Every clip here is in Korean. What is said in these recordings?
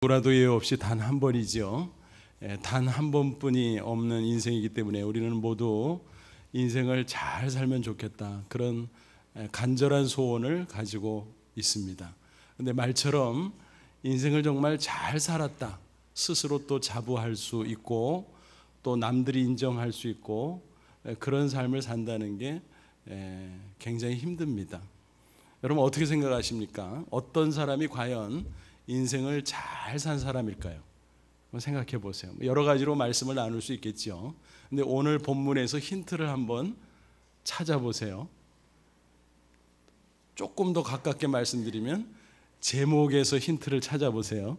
누구라도 예외 없이 단 한 번이죠. 단 한 번뿐이 없는 인생이기 때문에 우리는 모두 인생을 잘 살면 좋겠다, 그런 간절한 소원을 가지고 있습니다. 근데 말처럼 인생을 정말 잘 살았다 스스로 또 자부할 수 있고 또 남들이 인정할 수 있고 그런 삶을 산다는 게 굉장히 힘듭니다. 여러분 어떻게 생각하십니까? 어떤 사람이 과연 인생을 잘 산 사람일까요? 한번 생각해 보세요. 여러 가지로 말씀을 나눌 수 있겠죠. 근데 오늘 본문에서 힌트를 한번 찾아보세요. 조금 더 가깝게 말씀드리면 제목에서 힌트를 찾아보세요.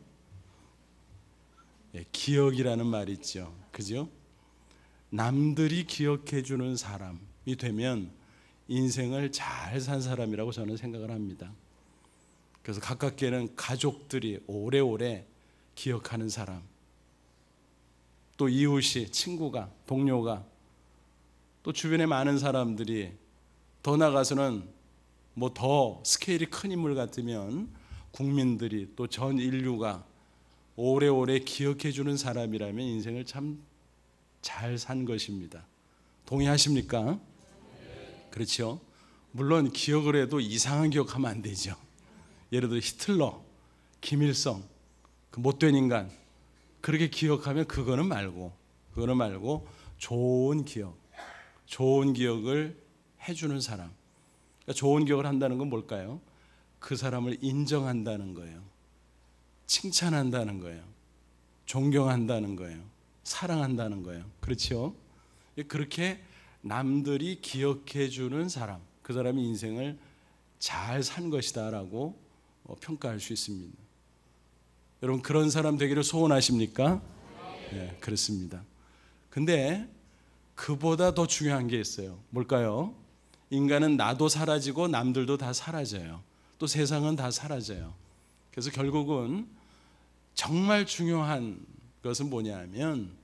기억이라는 말이 있죠. 그죠? 남들이 기억해 주는 사람이 되면 인생을 잘 산 사람이라고 저는 생각을 합니다. 그래서 가깝게는 가족들이 오래오래 기억하는 사람, 또 이웃이, 친구가, 동료가, 또 주변에 많은 사람들이, 더 나아가서는 뭐 더 스케일이 큰 인물 같으면 국민들이, 또 전 인류가 오래오래 기억해 주는 사람이라면 인생을 참 잘 산 것입니다. 동의하십니까? 그렇죠? 물론 기억을 해도 이상한 기억하면 안 되죠. 예를 들어 히틀러, 김일성, 그 못된 인간, 그렇게 기억하면 그거는 말고 좋은 기억, 좋은 기억을 해주는 사람. 그러니까 좋은 기억을 한다는 건 뭘까요? 그 사람을 인정한다는 거예요. 칭찬한다는 거예요. 존경한다는 거예요. 사랑한다는 거예요. 그렇죠? 그렇게 남들이 기억해 주는 사람, 그 사람이 인생을 잘 산 것이다 라고 평가할 수 있습니다. 여러분 그런 사람 되기를 소원하십니까? 네, 그렇습니다. 근데 그보다 더 중요한 게 있어요. 뭘까요? 인간은 나도 사라지고 남들도 다 사라져요. 또 세상은 다 사라져요. 그래서 결국은 정말 중요한 것은 뭐냐면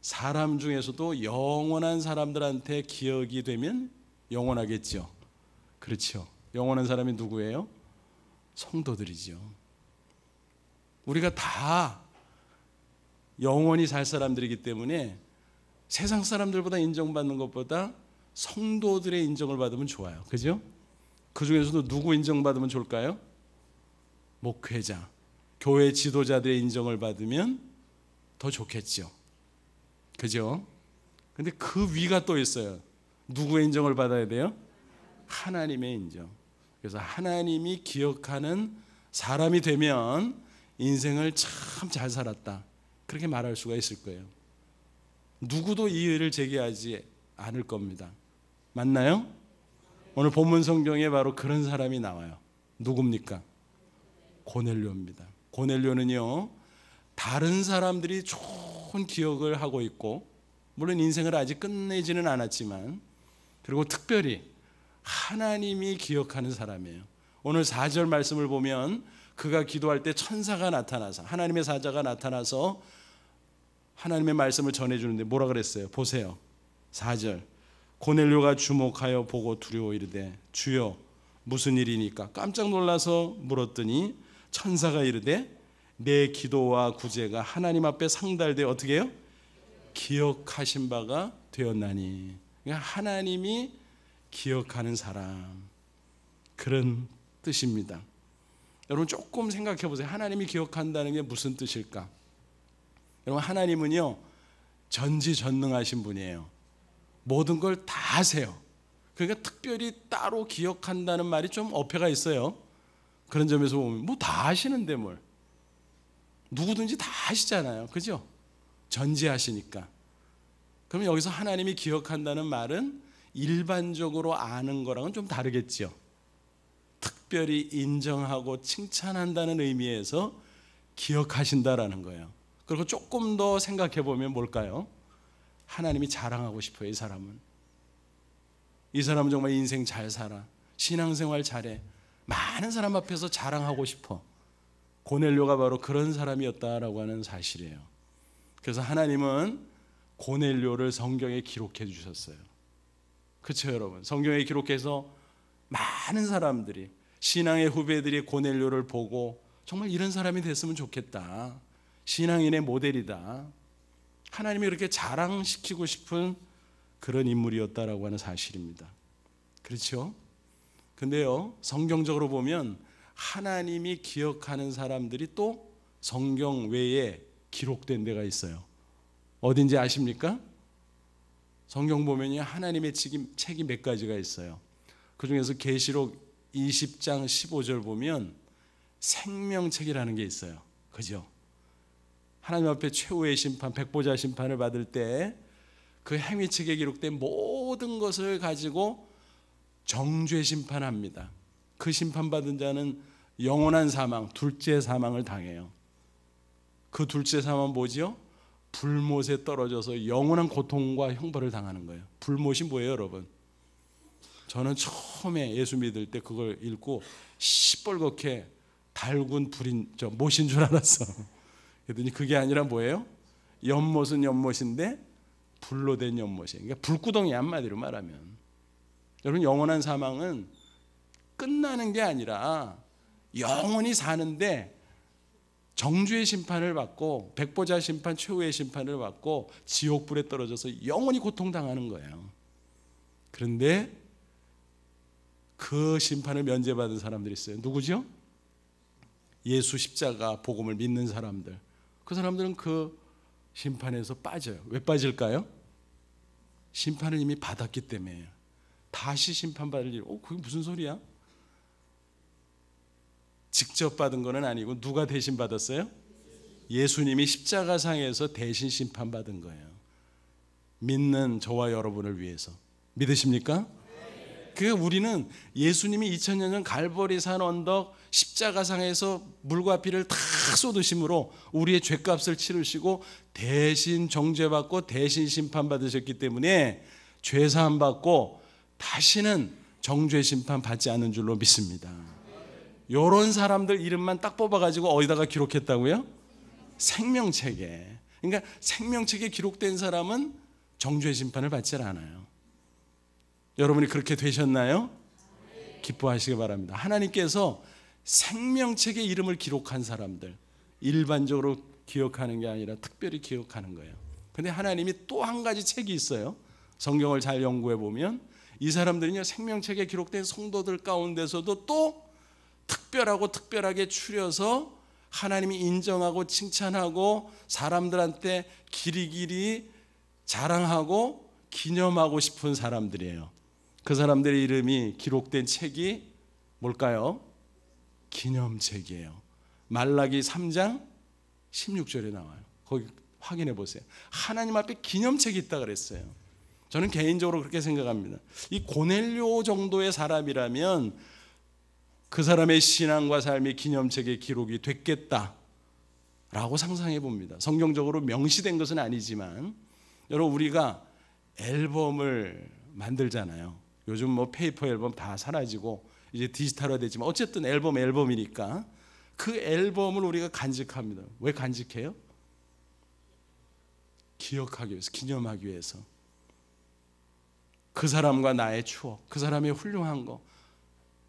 사람 중에서도 영원한 사람들한테 기억이 되면 영원하겠죠. 그렇죠. 영원한 사람이 누구예요? 성도들이죠. 우리가 다 영원히 살 사람들이기 때문에 세상 사람들보다 인정받는 것보다 성도들의 인정을 받으면 좋아요. 그죠? 그 중에서도 누구 인정받으면 좋을까요? 목회자, 교회 지도자들의 인정을 받으면 더 좋겠죠. 그죠? 근데 그 위가 또 있어요. 누구의 인정을 받아야 돼요? 하나님의 인정. 그래서 하나님이 기억하는 사람이 되면 인생을 참 잘 살았다, 그렇게 말할 수가 있을 거예요. 누구도 이의를 제기하지 않을 겁니다. 맞나요? 오늘 본문 성경에 바로 그런 사람이 나와요. 누굽니까? 고넬료입니다. 고넬료는요, 다른 사람들이 좋은 기억을 하고 있고, 물론 인생을 아직 끝내지는 않았지만, 그리고 특별히 하나님이 기억하는 사람이에요. 오늘 4절 말씀을 보면 그가 기도할 때 천사가 나타나서, 하나님의 사자가 나타나서 하나님의 말씀을 전해주는데 뭐라 그랬어요? 보세요. 4절. 고넬료가 주목하여 보고 두려워 이르되 주여 무슨 일이니까? 깜짝 놀라서 물었더니 천사가 이르되 내 기도와 구제가 하나님 앞에 상달되어 어떻게 해요? 기억하신 바가 되었나니. 그러니까 하나님이 기억하는 사람, 그런 뜻입니다. 여러분 조금 생각해 보세요. 하나님이 기억한다는 게 무슨 뜻일까? 여러분 하나님은요 전지전능하신 분이에요. 모든 걸 다 아세요. 그러니까 특별히 따로 기억한다는 말이 좀 어폐가 있어요. 그런 점에서 보면 뭐 다 아시는데 뭘, 누구든지 다 아시잖아요. 그죠? 전지하시니까. 그러면 여기서 하나님이 기억한다는 말은 일반적으로 아는 거랑은 좀 다르겠죠. 특별히 인정하고 칭찬한다는 의미에서 기억하신다라는 거예요. 그리고 조금 더 생각해 보면 뭘까요? 하나님이 자랑하고 싶어요. 이 사람은 정말 인생 잘 살아, 신앙생활 잘해, 많은 사람 앞에서 자랑하고 싶어. 고넬료가 바로 그런 사람이었다라고 하는 사실이에요. 그래서 하나님은 고넬료를 성경에 기록해 주셨어요. 그렇죠 여러분? 성경에 기록해서 많은 사람들이, 신앙의 후배들이 고넬료를 보고 정말 이런 사람이 됐으면 좋겠다. 신앙인의 모델이다. 하나님이 그렇게 자랑시키고 싶은 그런 인물이었다라고 하는 사실입니다. 그렇죠? 근데요, 성경적으로 보면 하나님이 기억하는 사람들이 또 성경 외에 기록된 데가 있어요. 어딘지 아십니까? 성경 보면요, 하나님의 책이 몇 가지가 있어요. 그 중에서 계시록 20장 15절 보면 생명책이라는 게 있어요. 그죠? 하나님 앞에 최후의 심판, 백보자 심판을 받을 때 그 행위책에 기록된 모든 것을 가지고 정죄 심판합니다. 그 심판받은 자는 영원한 사망, 둘째 사망을 당해요. 그 둘째 사망은 뭐죠? 불못에 떨어져서 영원한 고통과 형벌을 당하는 거예요. 불못이 뭐예요, 여러분? 저는 처음에 예수 믿을 때 그걸 읽고 시뻘겋게 달군 불인 못인 줄 알았어. 그랬더니 그게 아니라 뭐예요? 연못은 연못인데 불로 된 연못이에요. 그러니까 불구덩이, 한마디로 말하면. 여러분, 영원한 사망은 끝나는 게 아니라 영원히 사는데 정죄의 심판을 받고 백보자 심판, 최후의 심판을 받고 지옥불에 떨어져서 영원히 고통당하는 거예요. 그런데 그 심판을 면제받은 사람들이 있어요. 누구죠? 예수 십자가 복음을 믿는 사람들. 그 사람들은 그 심판에서 빠져요. 왜 빠질까요? 심판을 이미 받았기 때문에요. 다시 심판받을 일, 그게 무슨 소리야? 직접 받은 건 아니고 누가 대신 받았어요? 예수님이 십자가상에서 대신 심판받은 거예요. 믿는 저와 여러분을 위해서. 믿으십니까? 그 우리는 예수님이 2000년 전 갈보리산 언덕 십자가상에서 물과 피를 다 쏟으심으로 우리의 죄값을 치르시고 대신 정죄받고 대신 심판받으셨기 때문에 죄사함 받고 다시는 정죄 심판 받지 않는 줄로 믿습니다. 이런 사람들 이름만 딱 뽑아가지고 어디다가 기록했다고요? 생명책에. 그러니까 생명책에 기록된 사람은 정죄 심판을 받지 않아요. 여러분이 그렇게 되셨나요? 기뻐하시기 바랍니다. 하나님께서 생명책에 이름을 기록한 사람들, 일반적으로 기억하는 게 아니라 특별히 기억하는 거예요. 근데 하나님이 또 한 가지 책이 있어요. 성경을 잘 연구해 보면 이 사람들은요, 생명책에 기록된 성도들 가운데서도 또 특별하게 추려서 하나님이 인정하고 칭찬하고 사람들한테 길이길이 자랑하고 기념하고 싶은 사람들이에요. 그 사람들의 이름이 기록된 책이 뭘까요? 기념책이에요. 말라기 3장 16절에 나와요. 거기 확인해 보세요. 하나님 앞에 기념책이 있다 그랬어요. 저는 개인적으로 그렇게 생각합니다. 이 고넬료 정도의 사람이라면 그 사람의 신앙과 삶이 기념책에 기록이 됐겠다라고 상상해 봅니다. 성경적으로 명시된 것은 아니지만 여러분, 우리가 앨범을 만들잖아요. 요즘 뭐 페이퍼 앨범 다 사라지고 이제 디지털화 됐지만 어쨌든 앨범이니까 그 앨범을 우리가 간직합니다. 왜 간직해요? 기억하기 위해서, 기념하기 위해서. 그 사람과 나의 추억, 그 사람의 훌륭한 거,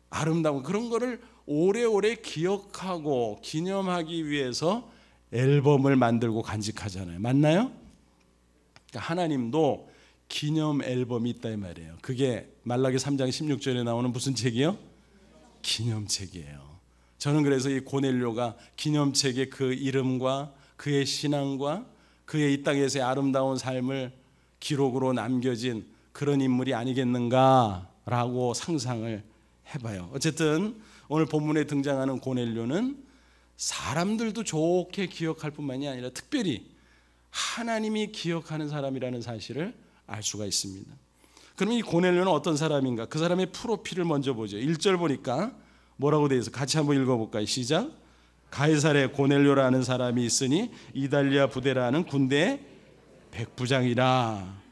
아름다운 그런 거를 오래오래 기억하고 기념하기 위해서 앨범을 만들고 간직하잖아요. 맞나요? 그러니까 하나님도 기념 앨범이 있다 이 말이에요. 그게 말라기 3장 16절에 나오는 무슨 책이요? 기념책이에요. 저는 그래서 이 고넬료가 기념책에 그 이름과 그의 신앙과 그의 이 땅에서의 아름다운 삶을 기록으로 남겨진 그런 인물이 아니겠는가라고 상상을 해봐요. 어쨌든 오늘 본문에 등장하는 고넬료는 사람들도 좋게 기억할 뿐만이 아니라 특별히 하나님이 기억하는 사람이라는 사실을 알 수가 있습니다. 그럼 이 고넬료는 어떤 사람인가? 그 사람의 프로필을 먼저 보죠. 1절 보니까 뭐라고 되어 있어요? 같이 한번 읽어볼까요? 시작. 가이사랴에 고넬료라는 사람이 있으니 이달리아 부대라는 군대의 백부장이라.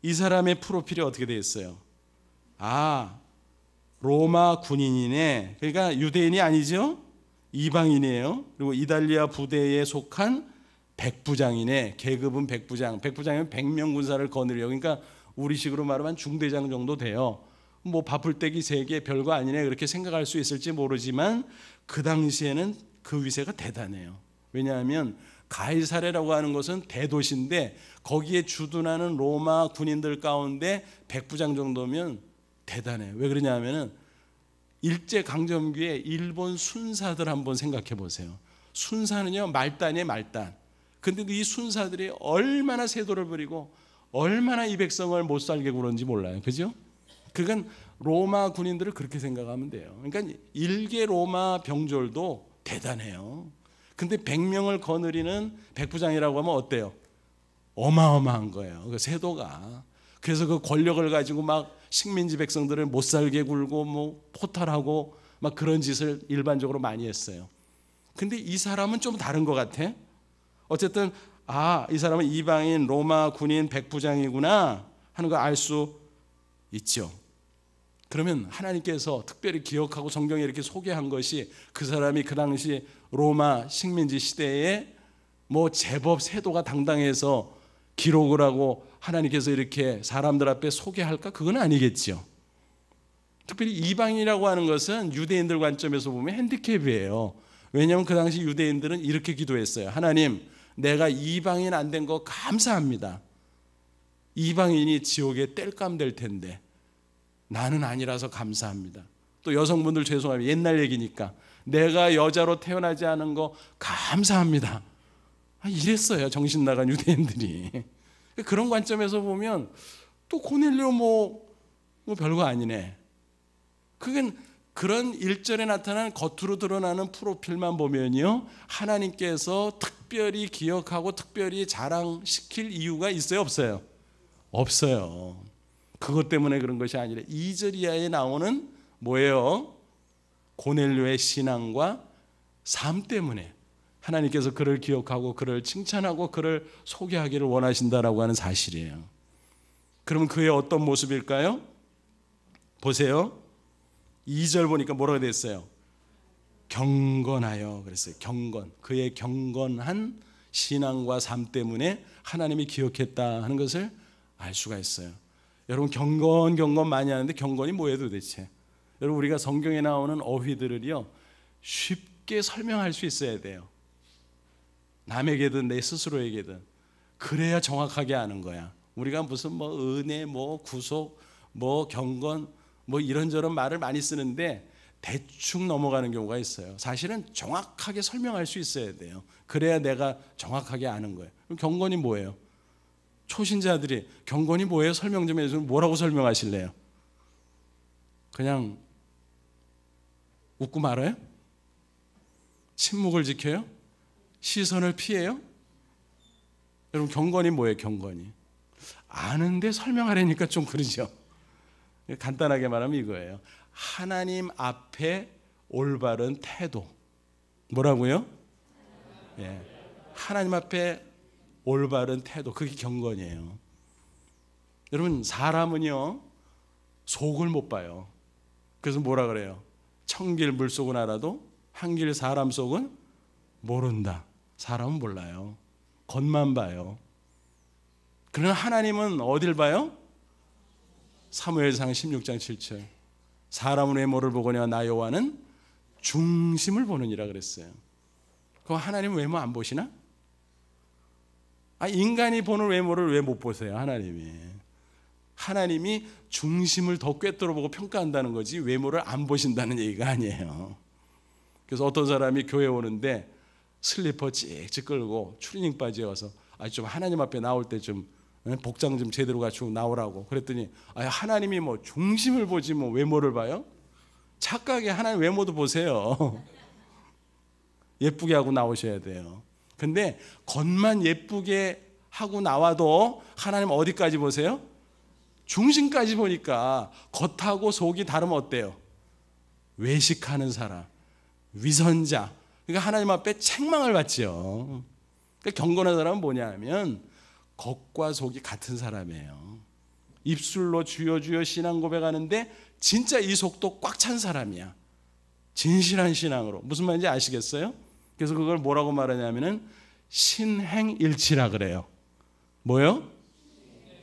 이 사람의 프로필이 어떻게 되어 있어요? 로마 군인이네. 그러니까 유대인이 아니죠? 이방인이에요. 그리고 이달리아 부대에 속한 백부장이네. 계급은 백부장. 백부장이면 100명 군사를 거느려. 그러니까 우리식으로 말하면 중대장 정도 돼요. 뭐 바풀떼기 3개 별거 아니네 그렇게 생각할 수 있을지 모르지만 그 당시에는 그 위세가 대단해요. 왜냐하면 가이사랴라고 하는 것은 대도시인데 거기에 주둔하는 로마 군인들 가운데 백부장 정도면 대단해요. 왜 그러냐면은 일제강점기에 일본 순사들 한번 생각해 보세요. 순사는요, 말단이에요, 말단. 근데 이 순사들이 얼마나 세도를 부리고 얼마나 이 백성을 못 살게 굴었는지 몰라요. 그죠? 그건 로마 군인들을 그렇게 생각하면 돼요. 그러니까 일개 로마 병졸도 대단해요. 근데 100명을 거느리는 백부장이라고 하면 어때요? 어마어마한 거예요. 그 세도가. 그래서 그 권력을 가지고 막 식민지 백성들을 못 살게 굴고 뭐 포탈하고 막 그런 짓을 일반적으로 많이 했어요. 근데 이 사람은 좀 다른 것 같아. 어쨌든 이 사람은 이방인 로마 군인 백부장이구나 하는 거 알 수 있죠. 그러면 하나님께서 특별히 기억하고 성경에 이렇게 소개한 것이 그 사람이 그 당시 로마 식민지 시대에 뭐 제법 세도가 당당해서 기록을 하고 하나님께서 이렇게 사람들 앞에 소개할까? 그건 아니겠죠. 특별히 이방인이라고 하는 것은 유대인들 관점에서 보면 핸디캡이에요. 왜냐하면 그 당시 유대인들은 이렇게 기도했어요. 하나님, 내가 이방인 안 된 거 감사합니다. 이방인이 지옥에 땔감 될 텐데 나는 아니라서 감사합니다. 또 여성분들 죄송합니다. 옛날 얘기니까 내가 여자로 태어나지 않은 거 감사합니다. 이랬어요. 정신 나간 유대인들이. 그런 관점에서 보면 또 고넬료 뭐 별거 아니네. 그건 그런 일절에 나타난 겉으로 드러나는 프로필만 보면요, 하나님께서 특별히 기억하고 특별히 자랑시킬 이유가 있어요, 없어요? 없어요. 그것 때문에 그런 것이 아니라 2절 이하에 나오는 뭐예요? 고넬료의 신앙과 삶 때문에 하나님께서 그를 기억하고 그를 칭찬하고 그를 소개하기를 원하신다라고 하는 사실이에요. 그러면 그의 어떤 모습일까요? 보세요. 2절 보니까 뭐라고 됐어요? 경건하여 그랬어요. 경건. 그의 경건한 신앙과 삶 때문에 하나님이 기억했다 하는 것을 알 수가 있어요. 여러분 경건 많이 하는데 경건이 뭐예요 도대체? 여러분 우리가 성경에 나오는 어휘들을요 쉽게 설명할 수 있어야 돼요. 남에게든 내 스스로에게든. 그래야 정확하게 아는 거야. 우리가 무슨 뭐 은혜, 뭐 구속, 뭐 경건, 뭐 이런저런 말을 많이 쓰는데 대충 넘어가는 경우가 있어요. 사실은 정확하게 설명할 수 있어야 돼요. 그래야 내가 정확하게 아는 거예요. 그럼 경건이 뭐예요? 초신자들이 경건이 뭐예요? 설명 좀 해주면 뭐라고 설명하실래요? 그냥 웃고 말아요? 침묵을 지켜요? 시선을 피해요? 여러분 경건이 뭐예요? 경건이 아는데 설명하려니까 좀 그러죠. 간단하게 말하면 이거예요. 하나님 앞에 올바른 태도. 뭐라고요? 예. 하나님 앞에 올바른 태도. 그게 경건이에요. 여러분 사람은요 속을 못 봐요. 그래서 뭐라 그래요? 천길 물속은 알아도 한길 사람 속은 모른다. 사람은 몰라요. 겉만 봐요. 그러나 하나님은 어딜 봐요? 사무엘상 16장 7절 사람은 외모를 보거니와 나 여호와는 중심을 보느니라 그랬어요. 그럼 하나님은 외모 안 보시나? 인간이 보는 외모를 왜 못 보세요? 하나님이 중심을 더 꿰뚫어 보고 평가한다는 거지 외모를 안 보신다는 얘기가 아니에요. 그래서 어떤 사람이 교회 오는데 슬리퍼 찍찍 끌고 추리닝 바지에 와서 좀 하나님 앞에 나올 때 좀 복장 좀 제대로 갖추고 나오라고 그랬더니 하나님이 뭐 중심을 보지 뭐 외모를 봐요? 착각에 하나님 외모도 보세요. 예쁘게 하고 나오셔야 돼요. 근데 겉만 예쁘게 하고 나와도 하나님 어디까지 보세요? 중심까지 보니까 겉하고 속이 다르면 어때요? 외식하는 사람, 위선자. 그러니까 하나님 앞에 책망을 받지요. 그러니까 경건한 사람은 뭐냐면 겉과 속이 같은 사람이에요. 입술로 주여 주여 신앙 고백하는데 진짜 이 속도 꽉 찬 사람이야. 진실한 신앙으로. 무슨 말인지 아시겠어요? 그래서 그걸 뭐라고 말하냐면은 신행일치라 그래요. 뭐요?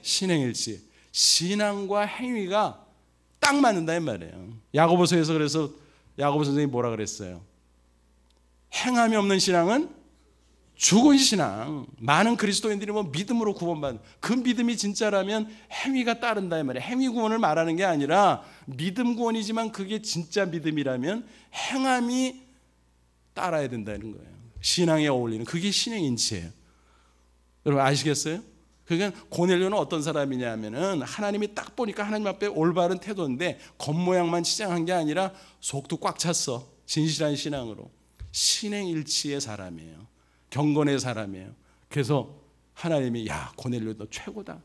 신행일치. 신앙과 행위가 딱 맞는다 이 말이에요. 야고보서에서 그래서 야고보 선생님이 뭐라 그랬어요? 행함이 없는 신앙은 죽은 신앙. 많은 그리스도인들이 뭐 믿음으로 구원받는, 그 믿음이 진짜라면 행위가 따른다 이 말이에요. 행위 구원을 말하는 게 아니라 믿음 구원이지만 그게 진짜 믿음이라면 행함이 따라야 된다는 거예요. 신앙에 어울리는, 그게 신의 인치예요. 여러분 아시겠어요? 그러니까 고넬료는 어떤 사람이냐 하면은 하나님이 딱 보니까 하나님 앞에 올바른 태도인데 겉모양만 치장한 게 아니라 속도 꽉 찼어. 진실한 신앙으로. 신행일치의 사람이에요. 경건의 사람이에요. 그래서 하나님이 야 고넬료 너 최고다.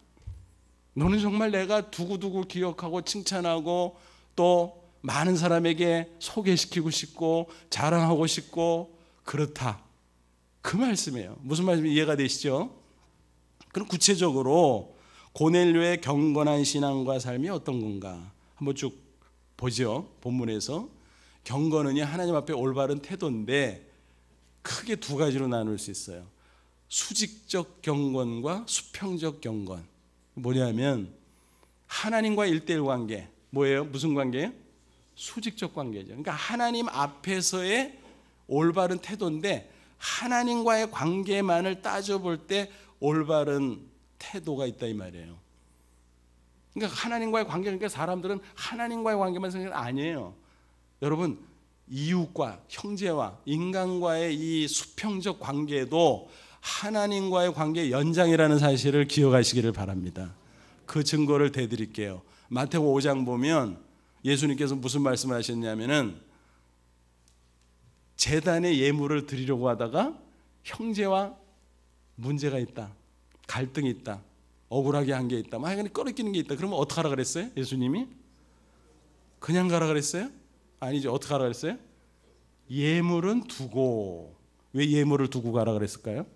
너는 정말 내가 두고두고 기억하고 칭찬하고 또 많은 사람에게 소개시키고 싶고 자랑하고 싶고 그렇다. 그 말씀이에요. 무슨 말씀인지 이해가 되시죠? 그럼 구체적으로 고넬료의 경건한 신앙과 삶이 어떤 건가 한번 쭉 보죠. 본문에서 경건은이 하나님 앞에 올바른 태도인데 크게 두 가지로 나눌 수 있어요. 수직적 경건과 수평적 경건. 뭐냐면 하나님과 1:1 관계. 뭐예요? 무슨 관계예요? 수직적 관계죠. 그러니까 하나님 앞에서의 올바른 태도인데 하나님과의 관계만을 따져볼 때 올바른 태도가 있다 이 말이에요. 그러니까 하나님과의 관계, 그러니까 사람들은 하나님과의 관계만 생각하는 게 아니에요. 여러분 이웃과 형제와 인간과의 이 수평적 관계도 하나님과의 관계의 연장이라는 사실을 기억하시기를 바랍니다. 그 증거를 대드릴게요. 마태복음 5장 보면 예수님께서 무슨 말씀을 하셨냐면은 제단에 예물을 드리려고 하다가 형제와 문제가 있다, 갈등이 있다, 억울하게 한 게 있다, 막 꺼리끼는 게 있다. 그러면 어떻게 하라 그랬어요? 예수님이 그냥 가라 그랬어요? 아니죠. 어떻게 하라 그랬어요? 예물은 두고. 왜 예물을 두고 가라 그랬을까요?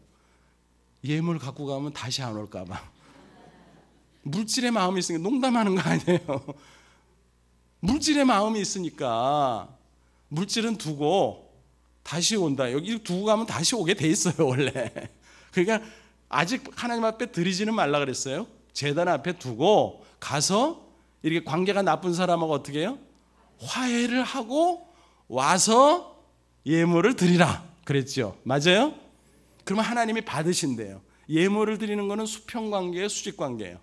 예물 갖고 가면 다시 안 올까 봐. 물질의 마음이 있으니까. 농담하는 거 아니에요. 물질의 마음이 있으니까 물질은 두고 다시 온다. 여기 두고 가면 다시 오게 돼 있어요 원래. 그러니까 아직 하나님 앞에 드리지는 말라 그랬어요. 제단 앞에 두고 가서 이렇게 관계가 나쁜 사람하고 어떻게 해요? 화해를 하고 와서 예물을 드리라 그랬죠. 맞아요? 그러면 하나님이 받으신대요. 예물을 드리는 거는 수평관계예요, 수직관계예요?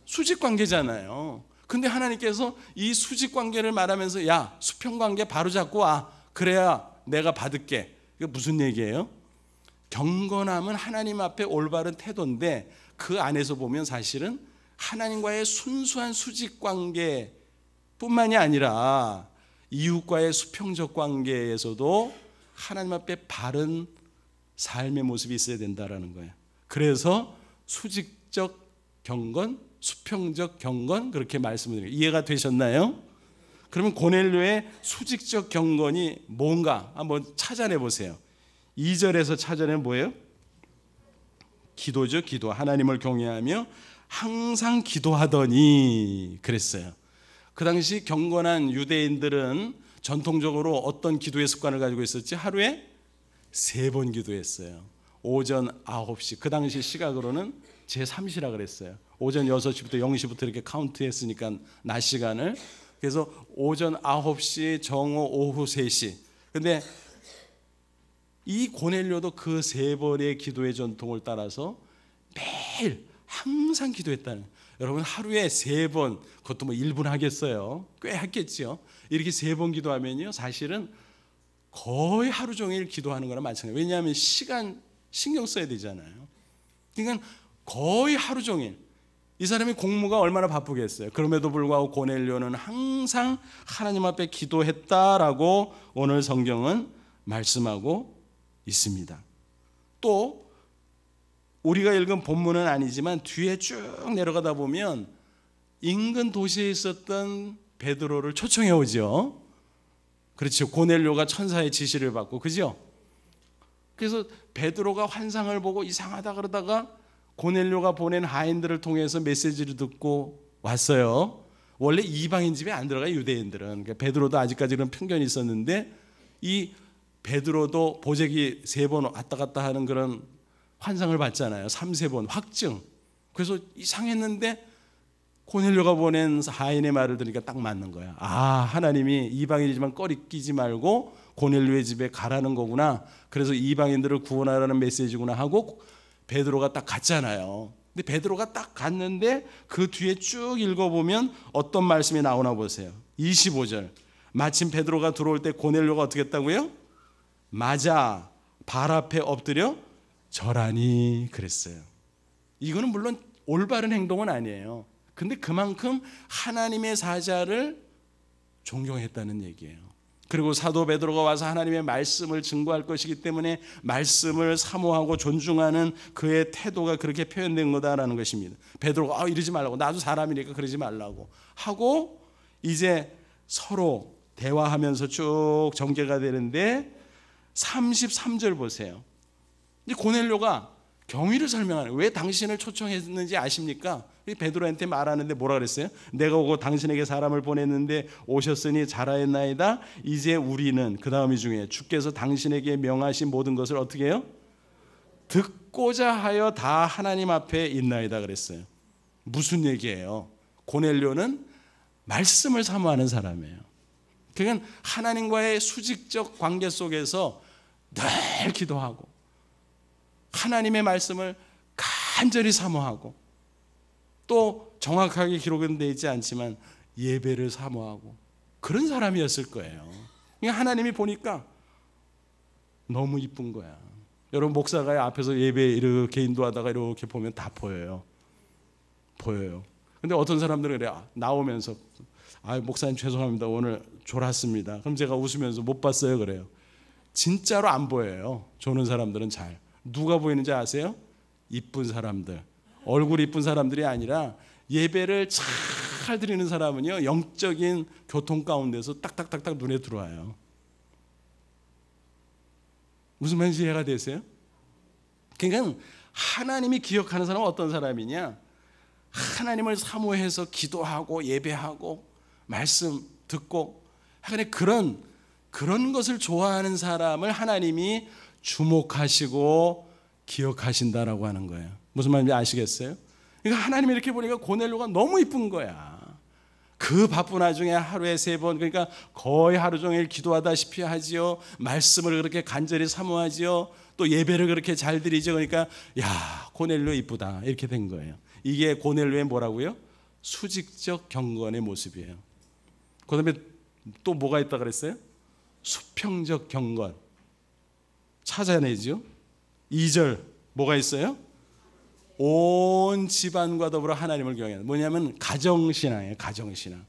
수직관계잖아요. 근데 하나님께서 이 수직관계를 말하면서 야 수평관계 바로 잡고 와. 그래야 내가 받을게. 이게 무슨 얘기예요? 경건함은 하나님 앞에 올바른 태도인데 그 안에서 보면 사실은 하나님과의 순수한 수직관계 뿐만이 아니라 이웃과의 수평적 관계에서도 하나님 앞에 바른 삶의 모습이 있어야 된다라는 거예요. 그래서 수직적 경건, 수평적 경건 그렇게 말씀을 드려요. 이해가 되셨나요? 그러면 고넬료의 수직적 경건이 뭔가 한번 찾아내 보세요. 2절에서 찾아내면 뭐예요? 기도죠. 기도. 하나님을 경외하며 항상 기도하더니 그랬어요. 그 당시 경건한 유대인들은 전통적으로 어떤 기도의 습관을 가지고 있었지? 하루에 3번 기도했어요. 오전 9시. 그 당시 시각으로는 제3시라 그랬어요. 오전 6시부터 0시부터 이렇게 카운트했으니까 낮 시간을. 그래서 오전 9시, 정오, 오후 3시. 근데 이 고넬료도 그 3번의 기도의 전통을 따라서 매일 항상 기도했다는. 여러분 하루에 3번, 그것도 뭐 1분 하겠어요? 꽤 했겠죠. 이렇게 3번 기도하면요 사실은 거의 하루 종일 기도하는 거랑 마찬가지예요. 왜냐하면 시간 신경 써야 되잖아요. 그러니까 거의 하루 종일. 이 사람이 공무가 얼마나 바쁘겠어요. 그럼에도 불구하고 고넬료는 항상 하나님 앞에 기도했다라고 오늘 성경은 말씀하고 있습니다. 또 우리가 읽은 본문은 아니지만 뒤에 쭉 내려가다 보면 인근 도시에 있었던 베드로를 초청해 오죠. 그렇죠. 고넬료가 천사의 지시를 받고, 그죠? 그래서 베드로가 환상을 보고 이상하다 그러다가 고넬료가 보낸 하인들을 통해서 메시지를 듣고 왔어요. 원래 이방인 집에 안 들어가요, 유대인들은. 그러니까 베드로도 아직까지 그런 편견이 있었는데 이 베드로도 보재기 3번 왔다 갔다 하는 그런 환상을 봤잖아요. 3-4번 확증. 그래서 이상했는데 고넬료가 보낸 하인의 말을 들으니까 딱 맞는 거야. 아, 하나님이 이방인이지만 꺼리 끼지 말고 고넬료의 집에 가라는 거구나. 그래서 이방인들을 구원하라는 메시지구나 하고 베드로가 딱 갔잖아요. 근데 베드로가 딱 갔는데 그 뒤에 쭉 읽어보면 어떤 말씀이 나오나 보세요. 25절. 마침 베드로가 들어올 때 고넬료가 어떻게 했다고요? 맞아, 발 앞에 엎드려 절하니 그랬어요. 이거는 물론 올바른 행동은 아니에요. 근데 그만큼 하나님의 사자를 존경했다는 얘기예요. 그리고 사도 베드로가 와서 하나님의 말씀을 증거할 것이기 때문에 말씀을 사모하고 존중하는 그의 태도가 그렇게 표현된 거다라는 것입니다. 베드로가 이러지 말라고, 나도 사람이니까 그러지 말라고 하고 이제 서로 대화하면서 쭉 전개가 되는데 33절 보세요. 이제 고넬료가 경위를 설명하는, 왜 당신을 초청했는지 아십니까? 베드로한테 말하는데 뭐라 그랬어요? 내가 오고 당신에게 사람을 보냈는데 오셨으니 잘하였나이다. 이제 우리는, 그 다음이 중요해요. 주께서 당신에게 명하신 모든 것을 어떻게 해요? 듣고자 하여 다 하나님 앞에 있나이다 그랬어요. 무슨 얘기예요? 고넬료는 말씀을 사모하는 사람이에요. 그러니까 하나님과의 수직적 관계 속에서 늘 기도하고 하나님의 말씀을 간절히 사모하고 또 정확하게 기록은 되어 있지 않지만 예배를 사모하고 그런 사람이었을 거예요. 그러니까 하나님이 보니까 너무 이쁜 거야. 여러분, 목사가 앞에서 예배 이렇게 인도하다가 이렇게 보면 다 보여요. 근데 어떤 사람들은 그래, 나오면서 목사님 죄송합니다, 오늘 졸았습니다. 그럼 제가 웃으면서 못 봤어요 그래요. 진짜로 안 보여요. 조는 사람들은 잘. 누가 보이는지 아세요? 이쁜 사람들, 얼굴 이쁜 사람들이 아니라 예배를 잘 드리는 사람은요, 영적인 교통 가운데서 딱딱딱딱 눈에 들어와요. 무슨 말인지 이해가 되세요? 그러니까 하나님이 기억하는 사람은 어떤 사람이냐? 하나님을 사모해서 기도하고 예배하고 말씀 듣고 그런 것을 좋아하는 사람을 하나님이 주목하시고 기억하신다라고 하는 거예요. 무슨 말인지 아시겠어요? 그러니까 하나님이 이렇게 보니까 고넬료가 너무 이쁜 거야. 그 바쁜 와중에 하루에 3번, 그러니까 거의 하루 종일 기도하다시피 하지요. 말씀을 그렇게 간절히 사모하지요. 또 예배를 그렇게 잘 드리죠. 그러니까 야, 고넬료 이쁘다 이렇게 된 거예요. 이게 고넬료의 뭐라고요? 수직적 경건의 모습이에요. 그 다음에 또 뭐가 있다 그랬어요? 수평적 경건. 찾아내죠. 2절 뭐가 있어요? 온 집안과 더불어 하나님을 경외하는, 뭐냐면 가정신앙이에요. 가정신앙.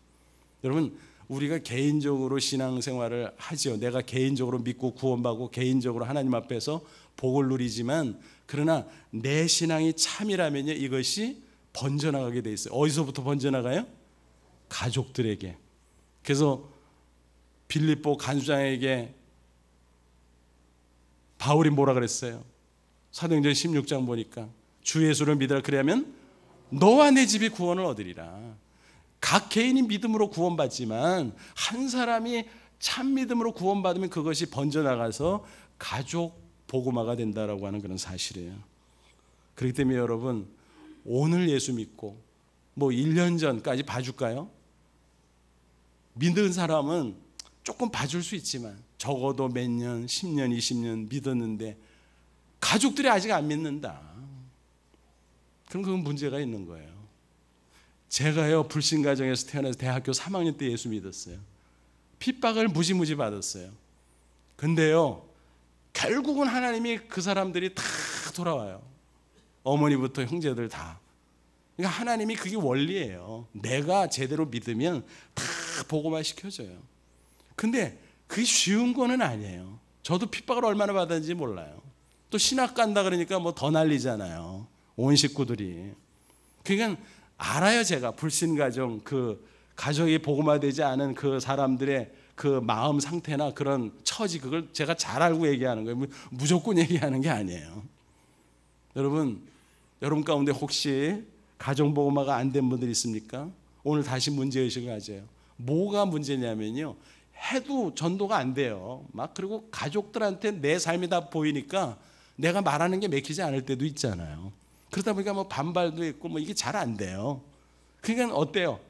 여러분, 우리가 개인적으로 신앙생활을 하죠. 내가 개인적으로 믿고 구원받고 개인적으로 하나님 앞에서 복을 누리지만, 그러나 내 신앙이 참이라면요, 이것이 번져나가게 돼 있어요. 어디서부터 번져나가요? 가족들에게. 그래서 빌립보 간수장에게 바울이 뭐라 그랬어요? 사도행전 16장 보니까 주 예수를 믿으라, 그래야면 너와 내 집이 구원을 얻으리라. 각 개인이 믿음으로 구원받지만 한 사람이 참 믿음으로 구원받으면 그것이 번져나가서 가족 복음화가 된다라고 하는 그런 사실이에요. 그렇기 때문에 여러분, 오늘 예수 믿고 1년 전까지 봐줄까요? 믿은 사람은 조금 봐줄 수 있지만 적어도 몇 년, 10년, 20년 믿었는데 가족들이 아직 안 믿는다. 그럼 그건 문제가 있는 거예요. 제가요, 불신 가정에서 태어나서 대학교 3학년 때 예수 믿었어요. 핍박을 무지무지 받았어요. 근데요, 결국은 하나님이 그 사람들이 다 돌아와요. 어머니부터 형제들 다. 그러니까 하나님이 그게 원리예요. 내가 제대로 믿으면 다 복음화 시켜줘요. 근데 그게 쉬운 거는 아니에요. 저도 핍박을 얼마나 받았는지 몰라요. 또 신학 간다 그러니까 더 난리잖아요. 온 식구들이. 그러니까 알아요. 제가 불신가정, 그 가정이 복음화되지 않은 그 사람들의 그 마음 상태나 그런 처지, 그걸 제가 잘 알고 얘기하는 거예요. 무조건 얘기하는 게 아니에요. 여러분 가운데 혹시 가정 복음화가 안 된 분들 있습니까? 오늘 다시 문제의식을 가져요. 뭐가 문제냐면요, 해도 전도가 안 돼요. 그리고 가족들한테 내 삶이 다 보이니까 내가 말하는 게 맥히지 않을 때도 있잖아요. 그러다 보니까 반발도 있고 이게 잘 안 돼요. 그러니까 어때요?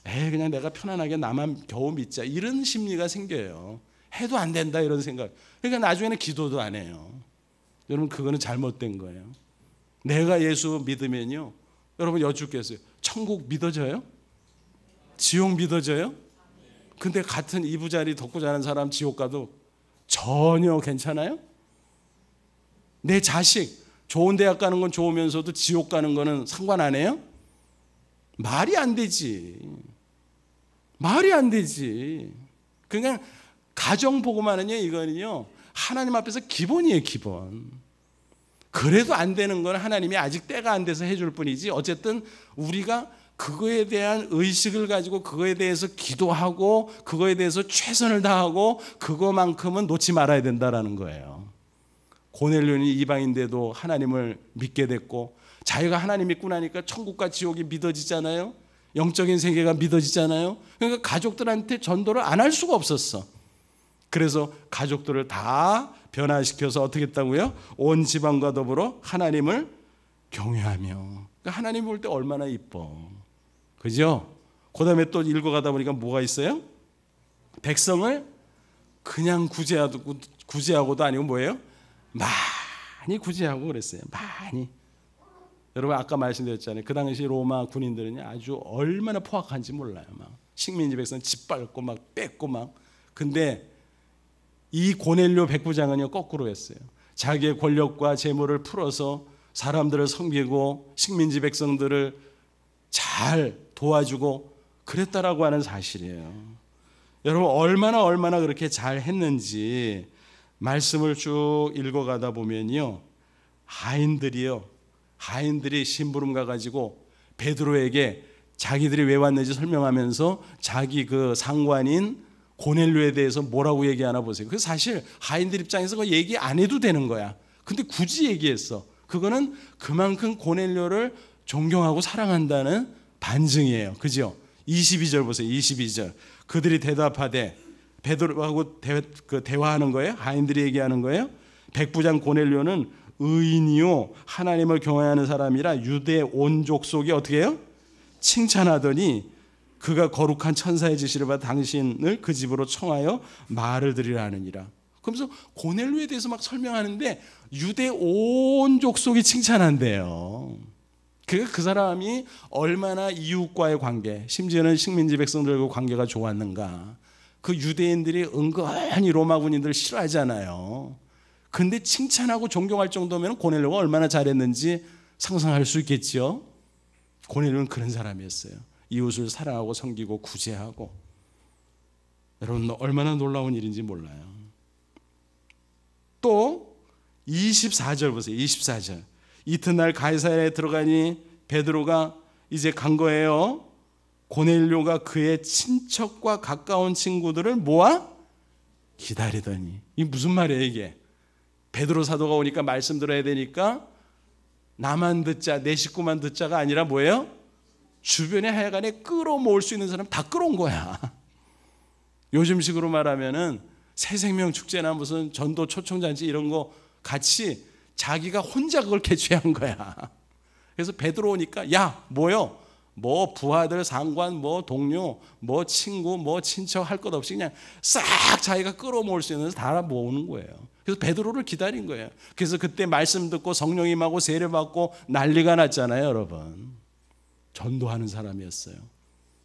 그냥 내가 편안하게 나만 겨우 믿자, 이런 심리가 생겨요. 해도 안 된다 이런 생각. 그러니까 나중에는 기도도 안 해요. 여러분 그거는 잘못된 거예요. 내가 예수 믿으면요, 여러분 여쭙겠어요. 천국 믿어져요? 지옥 믿어져요? 근데 같은 이부자리 덮고 자는 사람 지옥 가도 전혀 괜찮아요? 내 자식 좋은 대학 가는 건 좋으면서도 지옥 가는 거는 상관 안 해요? 말이 안 되지. 말이 안 되지. 그냥 가정 보고만은요, 이거는요 하나님 앞에서 기본이에요, 기본. 그래도 안 되는 건 하나님이 아직 때가 안 돼서 해줄 뿐이지, 어쨌든 우리가 그거에 대한 의식을 가지고 그거에 대해서 기도하고 그거에 대해서 최선을 다하고 그거만큼은 놓지 말아야 된다라는 거예요. 고넬료는 이방인데도 하나님을 믿게 됐고, 자기가 하나님 믿고 나니까 천국과 지옥이 믿어지잖아요. 영적인 세계가 믿어지잖아요. 그러니까 가족들한테 전도를 안 할 수가 없었어. 그래서 가족들을 다 변화시켜서 어떻게 했다고요? 온 지방과 더불어 하나님을 경외하며. 그러니까 하나님 볼 때 얼마나 이뻐, 그죠? 그 다음에 또 읽어가다 보니까 뭐가 있어요? 백성을 그냥 구제하고도 아니고 뭐예요? 많이 구제하고 그랬어요. 많이. 여러분 아까 말씀드렸잖아요. 그 당시 로마 군인들은 아주 얼마나 포악한지 몰라요. 막 식민지 백성 짓밟고 막 뺏고 막. 근데 이 고넬료 백부장은요 거꾸로 했어요. 자기의 권력과 재물을 풀어서 사람들을 섬기고 식민지 백성들을 잘 도와주고 그랬다라고 하는 사실이에요. 여러분 얼마나 그렇게 잘 했는지 말씀을 쭉 읽어가다 보면요, 하인들이 심부름 가가지고 베드로에게 자기들이 왜 왔는지 설명하면서 자기 그 상관인 고넬료에 대해서 뭐라고 얘기하나 보세요. 그 사실 하인들 입장에서 그 얘기 안 해도 되는 거야. 근데 굳이 얘기했어. 그거는 그만큼 고넬료를 존경하고 사랑한다는 반증이에요. 그죠? 22절 보세요. 22절. 그들이 대답하되, 베드로하고 대화하는 거예요. 하인들이 얘기하는 거예요. 백부장 고넬료는 의인이요 하나님을 경외하는 사람이라 유대 온 족속이 어떻게 해요? 칭찬하더니 그가 거룩한 천사의 지시를 받아 당신을 그 집으로 청하여 말을 드리라 하느니라. 그러면서 고넬료에 대해서 막 설명하는데 유대 온 족속이 칭찬한대요. 그 사람이 얼마나 이웃과의 관계, 심지어는 식민지 백성들과 관계가 좋았는가. 그 유대인들이 은근히 로마 군인들을 싫어하잖아요. 근데 칭찬하고 존경할 정도면 고넬료가 얼마나 잘했는지 상상할 수 있겠죠. 고넬료는 그런 사람이었어요. 이웃을 사랑하고 섬기고 구제하고. 여러분 얼마나 놀라운 일인지 몰라요. 또 24절 보세요. 24절. 이튿날 가이사랴에 들어가니 베드로가 이제 간 거예요. 고넬료가 그의 친척과 가까운 친구들을 모아 기다리더니. 이게 무슨 말이에요 이게? 베드로 사도가 오니까 말씀 들어야 되니까 나만 듣자, 내 식구만 듣자가 아니라 뭐예요? 주변에 하여간에 끌어모을 수 있는 사람 다 끌어온 거야. 요즘식으로 말하면은 새생명 축제나 무슨 전도 초청잔치 이런 거 같이 자기가 혼자 그걸 개최한 거야. 그래서 베드로 오니까 야 뭐요? 뭐 부하들, 상관, 뭐 동료, 뭐 친구, 뭐 친척 할 것 없이 그냥 싹 자기가 끌어모을 수 있는 다 모으는 거예요. 그래서 베드로를 기다린 거예요. 그래서 그때 말씀 듣고 성령 임하고 세례 받고 난리가 났잖아요, 여러분. 전도하는 사람이었어요.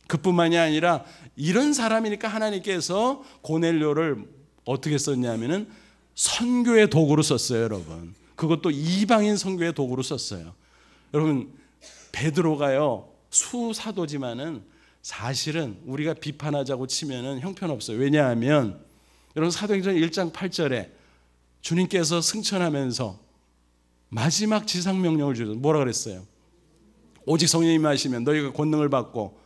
그뿐만이 아니라 이런 사람이니까 하나님께서 고넬료를 어떻게 썼냐면은 선교의 도구로 썼어요, 여러분. 그것도 이방인 선교의 도구로 썼어요. 여러분 베드로가요 수사도지만은 사실은 우리가 비판하자고 치면은 형편없어요. 왜냐하면 여러분 사도행전 1장 8절에 주님께서 승천하면서 마지막 지상명령을 주셔서 뭐라 그랬어요? 오직 성령이 임하시면 너희가 권능을 받고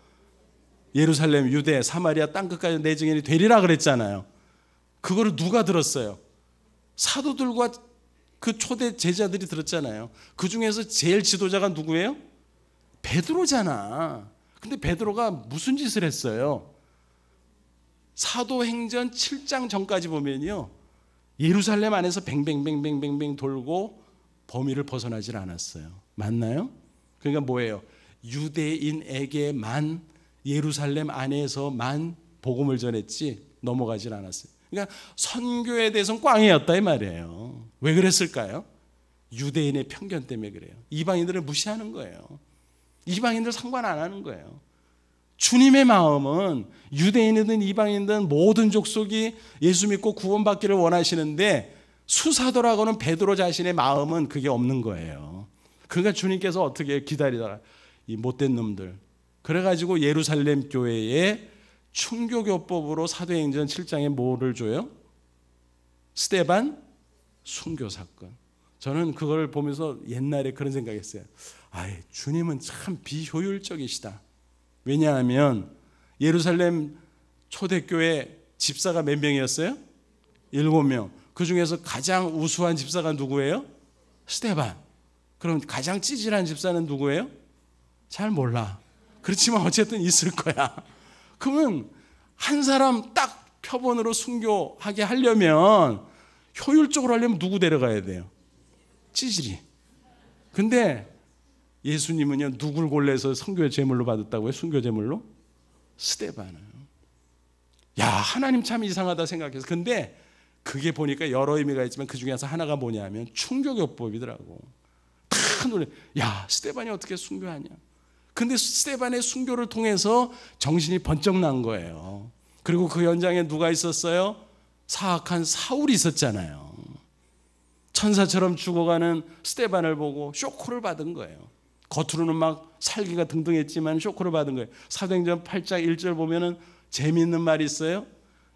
예루살렘, 유대, 사마리아 땅끝까지 내 증인이 되리라 그랬잖아요. 그거를 누가 들었어요? 사도들과 그 초대 제자들이 들었잖아요. 그 중에서 제일 지도자가 누구예요? 베드로잖아. 근데 베드로가 무슨 짓을 했어요? 사도행전 7장 전까지 보면요, 예루살렘 안에서 뱅뱅뱅뱅뱅뱅 돌고 범위를 벗어나질 않았어요. 맞나요? 그러니까 뭐예요? 유대인에게만 예루살렘 안에서만 복음을 전했지 넘어가질 않았어요. 그러니까 선교에 대해서는 꽝이었다 이 말이에요. 왜 그랬을까요? 유대인의 편견 때문에 그래요. 이방인들을 무시하는 거예요. 이방인들 상관 안 하는 거예요. 주님의 마음은 유대인이든 이방인이든 모든 족속이 예수 믿고 구원받기를 원하시는데 수사도라고는 베드로 자신의 마음은 그게 없는 거예요. 그러니까 주님께서 어떻게 기다리다가 이 못된 놈들 그래가지고 예루살렘 교회에 충교교법으로 사도행전 7장에 뭐를 줘요? 스데반 순교 사건. 저는 그걸 보면서 옛날에 그런 생각했어요. 주님은 참 비효율적이시다. 왜냐하면 예루살렘 초대교회 집사가 몇 명이었어요? 7명. 그 중에서 가장 우수한 집사가 누구예요? 스데반. 그럼 가장 찌질한 집사는 누구예요? 잘 몰라. 그렇지만 어쨌든 있을 거야. 그러면 한 사람 딱 표본으로 순교하게 하려면 효율적으로 하려면 누구 데려가야 돼요? 찌질이. 근데 예수님은요 누굴 골라서 선교의 제물로 받았다고요? 순교 제물로? 스데반을. 야, 하나님 참 이상하다 생각해서. 근데 그게 보니까 여러 의미가 있지만 그 중에서 하나가 뭐냐면 충교교법이더라고. 다 놀래. 야, 스데반이 어떻게 순교하냐? 근데 스데반의 순교를 통해서 정신이 번쩍 난 거예요. 그리고 그 현장에 누가 있었어요? 사악한 사울이 있었잖아요. 천사처럼 죽어가는 스데반을 보고 쇼크를 받은 거예요. 겉으로는 막 살기가 등등했지만 쇼크를 받은 거예요. 사도행전 8장 1절 보면은 재미있는 말이 있어요.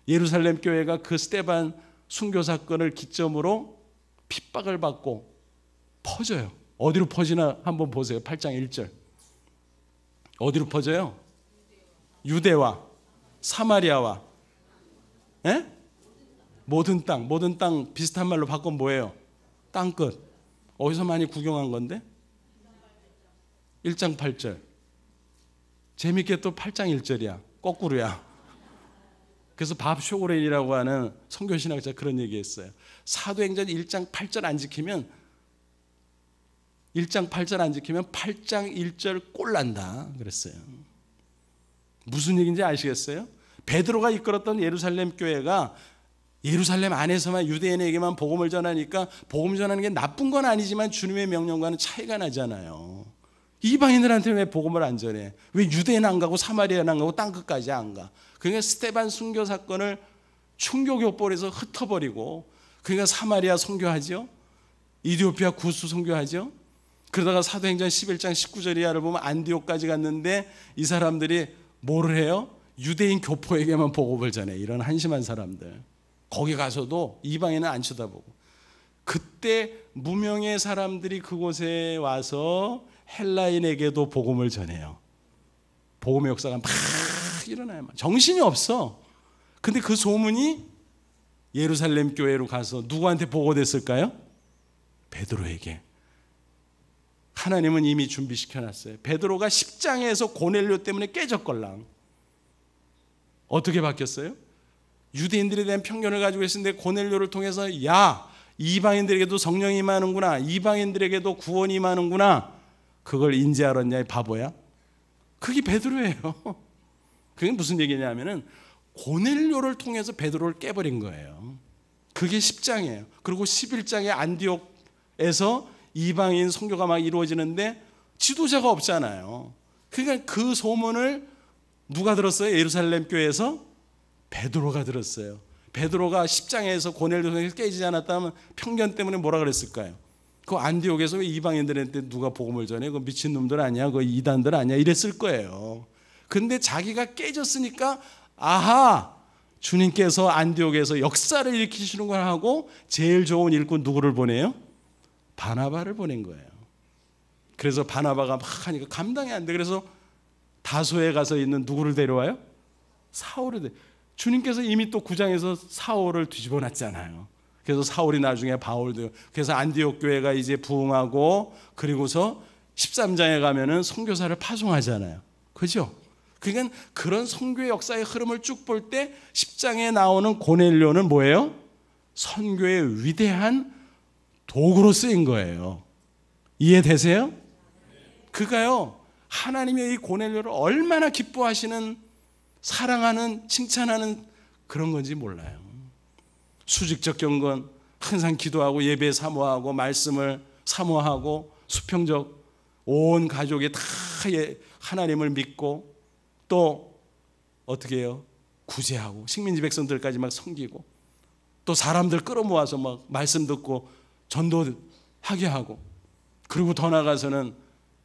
예루살렘 교회가 그 스데반 순교 사건을 기점으로 핍박을 받고 퍼져요. 어디로 퍼지나 한번 보세요. 8장 1절. 어디로 퍼져요? 유대와 사마리아와 모든 땅 비슷한 말로 바꾸면 뭐예요? 땅끝. 어디서 많이 구경한 건데? 1장 8절. 재밌게 또 8장 1절이야. 거꾸로야. 그래서 밥 쇼그렌이라고 하는 선교신학자 그런 얘기했어요. 사도행전 1장 8절 안 지키면 1장 8절 안 지키면 8장 1절 꼴난다 그랬어요. 무슨 얘기인지 아시겠어요? 베드로가 이끌었던 예루살렘 교회가 예루살렘 안에서만 유대인에게만 복음을 전하니까 복음 전하는 게 나쁜 건 아니지만 주님의 명령과는 차이가 나잖아요. 이방인들한테 왜 복음을 안 전해? 왜 유대인 안 가고 사마리아는 안 가고 땅끝까지 안 가? 그러니까 스데반 순교 사건을 충교교법에서 흩어버리고 그러니까 사마리아 선교하죠. 이디오피아 구스 선교하죠. 그러다가 사도행전 11장 19절 이하를 보면 안디옥까지 갔는데 이 사람들이 뭐를 해요? 유대인 교포에게만 복음을 전해. 이런 한심한 사람들. 거기 가서도 이방인은 안 쳐다보고. 그때 무명의 사람들이 그곳에 와서 헬라인에게도 복음을 전해요. 복음의 역사가 막 일어나요. 정신이 없어. 근데 그 소문이 예루살렘 교회로 가서 누구한테 보고됐을까요? 베드로에게. 하나님은 이미 준비시켜놨어요. 베드로가 10장에서 고넬료 때문에 깨졌걸랑. 어떻게 바뀌었어요? 유대인들에 대한 편견을 가지고 있었는데 고넬료를 통해서 야, 이방인들에게도 성령이 임하는구나. 이방인들에게도 구원이 임하는구나. 그걸 인지하렀냐 이 바보야. 그게 베드로예요. 그게 무슨 얘기냐면은 고넬료를 통해서 베드로를 깨버린 거예요. 그게 10장이에요. 그리고 11장에 안디옥에서 이방인 선교가 막 이루어지는데 지도자가 없잖아요. 그러니까 그 소문을 누가 들었어요? 예루살렘 교회에서 베드로가 들었어요. 베드로가 10장에서 고넬료에서 깨지지 않았다면 편견 때문에 뭐라 그랬을까요? 그 안디옥에서 왜 이방인들한테 누가 복음을 전해? 그 미친놈들 아니야? 그 이단들 아니야? 이랬을 거예요. 근데 자기가 깨졌으니까 아하, 주님께서 안디옥에서 역사를 일으키시는구나 하고 제일 좋은 일꾼 누구를 보내요? 바나바를 보낸 거예요. 그래서 바나바가 막 하니까 감당이 안 돼. 그래서 다소에 가서 있는 누구를 데려와요? 사울을. 주님께서 이미 또 9장에서 사울을 뒤집어 놨잖아요. 그래서 사울이 나중에 바울도. 그래서 안디옥 교회가 이제 부흥하고 그리고서 13장에 가면은 선교사를 파송하잖아요. 그죠? 그러니까 그런 선교의 역사의 흐름을 쭉 볼 때 10장에 나오는 고넬료는 뭐예요? 선교의 위대한 도구로 쓰인 거예요. 이해되세요? 그가요, 하나님의 이 고넬료를 얼마나 기뻐하시는, 사랑하는, 칭찬하는 그런 건지 몰라요. 수직적 경건, 항상 기도하고 예배 사모하고 말씀을 사모하고 수평적, 온 가족이 다 하나님을 믿고 또 어떻게 해요? 구제하고 식민지 백성들까지 막 섬기고 또 사람들 끌어모아서 막 말씀 듣고 전도하게 하고, 그리고 더 나아가서는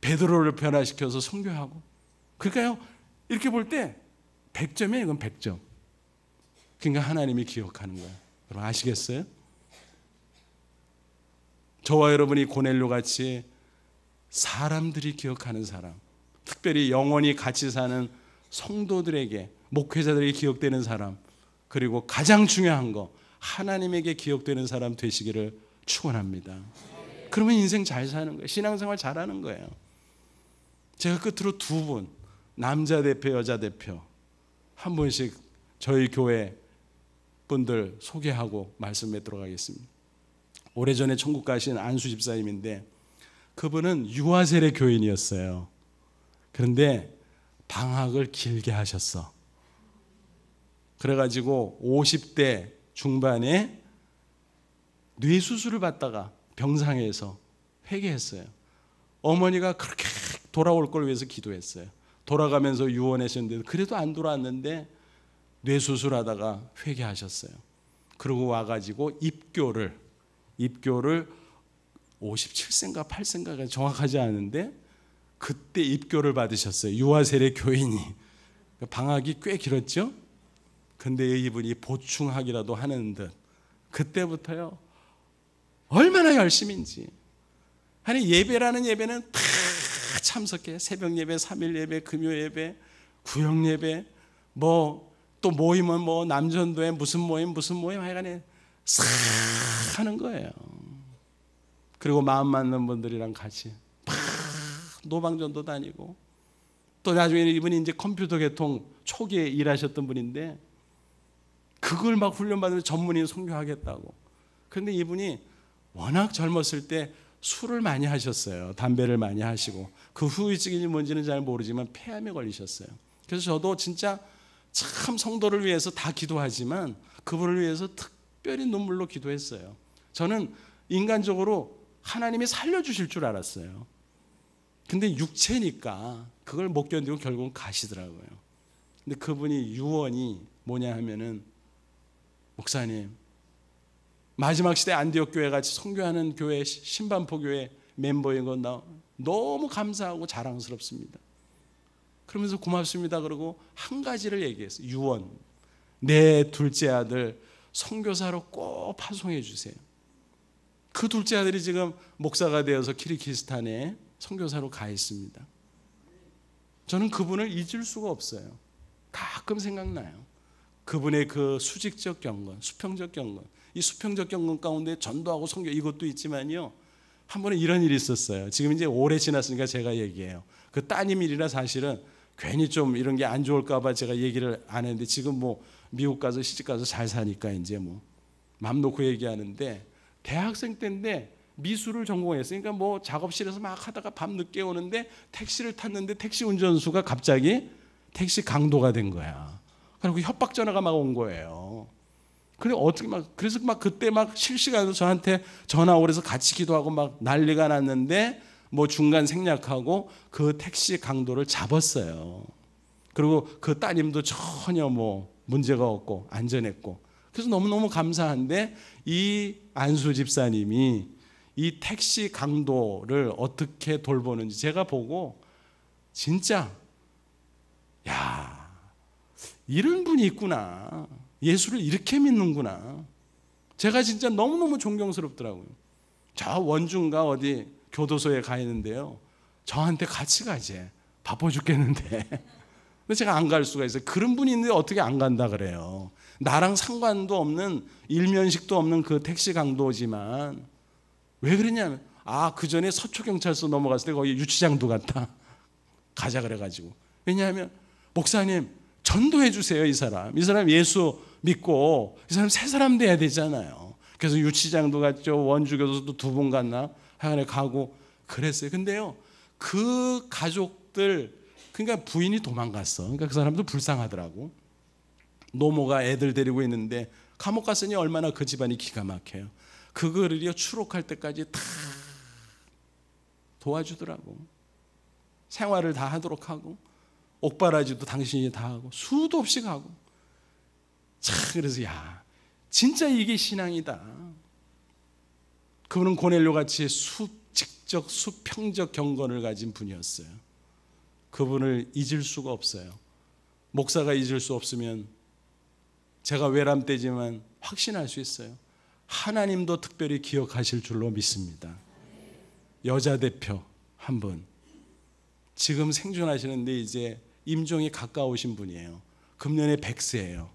베드로를 변화시켜서 선교하고. 그러니까요, 이렇게 볼 때 100점이에요. 이건 100점. 그러니까 하나님이 기억하는 거예요. 여러분 아시겠어요? 저와 여러분이 고넬료 같이 사람들이 기억하는 사람, 특별히 영원히 같이 사는 성도들에게, 목회자들에게 기억되는 사람, 그리고 가장 중요한 거 하나님에게 기억되는 사람 되시기를 축원합니다. 그러면 인생 잘 사는 거예요. 신앙생활 잘하는 거예요. 제가 끝으로 두 분, 남자 대표, 여자 대표 한 분씩 저희 교회 분들 소개하고 말씀에 들어가겠습니다. 오래전에 천국 가신 안수 집사님인데 그분은 유아세례 교인이었어요. 그런데 방학을 길게 하셨어. 그래가지고 50대 중반에 뇌수술을 받다가 병상에서 회개했어요. 어머니가 그렇게 돌아올 걸 위해서 기도했어요. 돌아가면서 유언하셨는데 그래도 안 돌아왔는데 뇌수술하다가 회개하셨어요. 그러고 와가지고 입교를 57세인가 8세인가 정확하지 않은데 그때 입교를 받으셨어요. 유아세례 교인이. 방학이 꽤 길었죠. 근데 이분이 보충하기라도 하는 듯 그때부터요 얼마나 열심인지. 아니 예배라는 예배는 다 참석해. 새벽 예배, 3일 예배, 금요 예배, 구역 예배, 뭐 또 모임은 뭐 남전도회 무슨 모임 하여간에 싹 하는 거예요. 그리고 마음 맞는 분들이랑 같이 노방전도 다니고, 또 나중에 이분이 이제 컴퓨터 개통 초기에 일하셨던 분인데 그걸 막 훈련받으면서 전문인 선교하겠다고. 그런데 이분이 워낙 젊었을 때 술을 많이 하셨어요. 담배를 많이 하시고 그 후유증이 뭔지는 잘 모르지만 폐암에 걸리셨어요. 그래서 저도 진짜 참 성도를 위해서 다 기도하지만 그분을 위해서 특별히 눈물로 기도했어요. 저는 인간적으로 하나님이 살려주실 줄 알았어요. 근데 육체니까 그걸 못 견디고 결국은 가시더라고요. 근데 그분이 유언이 뭐냐 하면은, 목사님, 마지막 시대 안디옥 교회 같이 선교하는 교회, 신반포 교회 멤버인 건 나 너무 감사하고 자랑스럽습니다. 그러면서 고맙습니다 그러고 한 가지를 얘기했어요. 유언, 내 둘째 아들 선교사로 꼭 파송해 주세요. 그 둘째 아들이 지금 목사가 되어서 키르기스탄에 선교사로 가 있습니다. 저는 그분을 잊을 수가 없어요. 가끔 생각나요. 그분의 그 수직적 경건, 수평적 경건, 이 수평적 경건 가운데 전도하고 선교 이것도 있지만요, 한 번은 이런 일이 있었어요. 지금 이제 오래 지났으니까 제가 얘기해요. 그 따님 일이라 사실은 괜히 좀 이런 게 안 좋을까 봐 제가 얘기를 안 했는데, 지금 뭐 미국 가서 시집 가서 잘 사니까 이제 뭐 맘 놓고 얘기하는데, 대학생 때인데 미술을 전공했어요. 그러니까 뭐 작업실에서 막 하다가 밤 늦게 오는데 택시를 탔는데 택시 운전수가 갑자기 택시 강도가 된 거야. 그리고 협박 전화가 막 온 거예요. 그래 어떻게 그래서 그때 실시간으로 저한테 전화 오래서 같이 기도하고 막 난리가 났는데, 뭐 중간 생략하고 그 택시 강도를 잡았어요. 그리고 그 따님도 전혀 뭐 문제가 없고 안전했고, 그래서 너무너무 감사한데, 이 안수 집사님이 이 택시 강도를 어떻게 돌보는지 제가 보고 진짜, 야, 이런 분이 있구나. 예수를 이렇게 믿는구나. 제가 진짜 너무너무 존경스럽더라고요. 저 원주인가 어디 교도소에 가 있는데요, 저한테 같이 가지, 바빠 죽겠는데. 근데 제가 안 갈 수가 있어요. 그런 분이 있는데 어떻게 안 간다 그래요. 나랑 상관도 없는, 일면식도 없는 그 택시 강도지만 왜 그러냐면, 그 전에 서초경찰서 넘어갔을 때 거기 유치장도 갔다 가자 그래가지고. 왜냐하면 목사님 전도해 주세요. 이 사람 예수 믿고 이 사람 새 사람 돼야 되잖아요. 그래서 유치장도 갔죠. 원주교도소도 2번 갔나 하여간에 가고 그랬어요. 근데요, 그 가족들, 그러니까 부인이 도망갔어. 그러니까 그 사람도 불쌍하더라고. 노모가 애들 데리고 있는데 감옥 갔으니 얼마나 그 집안이 기가 막혀요. 그거를요 추록할 때까지 다 도와주더라고. 생활을 다 하도록 하고 옥바라지도 당신이 다 하고 수도 없이 가고. 참 그래서 야 진짜 이게 신앙이다. 그분은 고넬료 같이 수직적 수평적 경건을 가진 분이었어요. 그분을 잊을 수가 없어요. 목사가 잊을 수 없으면 제가 외람되지만 확신할 수 있어요. 하나님도 특별히 기억하실 줄로 믿습니다. 여자 대표 한 분, 지금 생존하시는데 이제 임종이 가까우신 분이에요. 금년에 100세예요.